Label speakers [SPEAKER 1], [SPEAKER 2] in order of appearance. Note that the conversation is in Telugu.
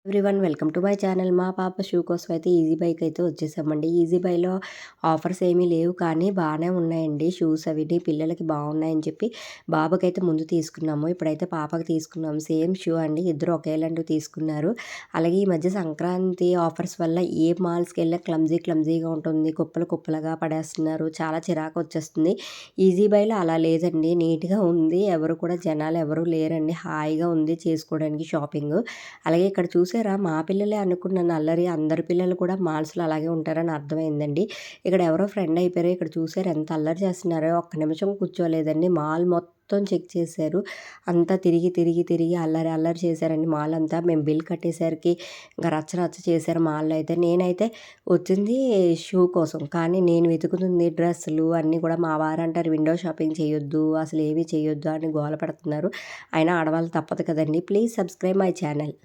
[SPEAKER 1] Everyone welcome to my channel. మా పాప షూ కోసం అయితే ఈజీ బైక్ అయితే వచ్చేసామండి. ఈజీ బైలో ఆఫర్స్ ఏమీ లేవు కానీ బాగానే ఉన్నాయండి. షూస్ అవిని పిల్లలకి బాగున్నాయని చెప్పి బాబుకైతే ముందు తీసుకున్నాము. ఇప్పుడైతే పాపకి తీసుకున్నాము. సేమ్ షూ అండి, ఇద్దరు ఒకేలాంటివి తీసుకున్నారు. అలాగే ఈ మధ్య సంక్రాంతి ఆఫర్స్ వల్ల ఏ మాల్స్కి వెళ్ళినా క్లమ్జీగా ఉంటుంది, కుప్పలు కుప్పలుగా పడేస్తున్నారు, చాలా చిరాకు వచ్చేస్తుంది. ఈజీ బైలో అలా లేదండి, నీట్గా ఉంది, ఎవరు కూడా జనాలు ఎవరు లేరండి, హాయిగా ఉంది చేసుకోవడానికి షాపింగ్. అలాగే ఇక్కడ చూసారా, మా పిల్లలే అనుకున్నాను అల్లరి, అందరి పిల్లలు కూడా మాల్స్లో అలాగే ఉంటారని అర్థమైందండి. ఇక్కడ ఎవరో ఫ్రెండ్ అయిపోయారు. ఇక్కడ చూసారు ఎంత అల్లరి చేస్తున్నారో, ఒక్క నిమిషం కూర్చోలేదండి, మాల్ మొత్తం చెక్ చేశారు. అంతా తిరిగి అల్లరి చేశారండి మాల్ అంతా. మేము బిల్ కట్టేసరికి ఇంకా రచ్చ చేశారు మాల్లో అయితే. నేనైతే వచ్చింది షూ కోసం, కానీ నేను వెతుకుతుంది డ్రెస్సులు అన్నీ కూడా. మా వారు అంటారు విండో షాపింగ్ చేయొద్దు, అసలు ఏమీ చేయొద్దు అని గోల పెడుతున్నారు. అయినా ఆడవాళ్ళు తప్పదు కదండి. Please subscribe my channel.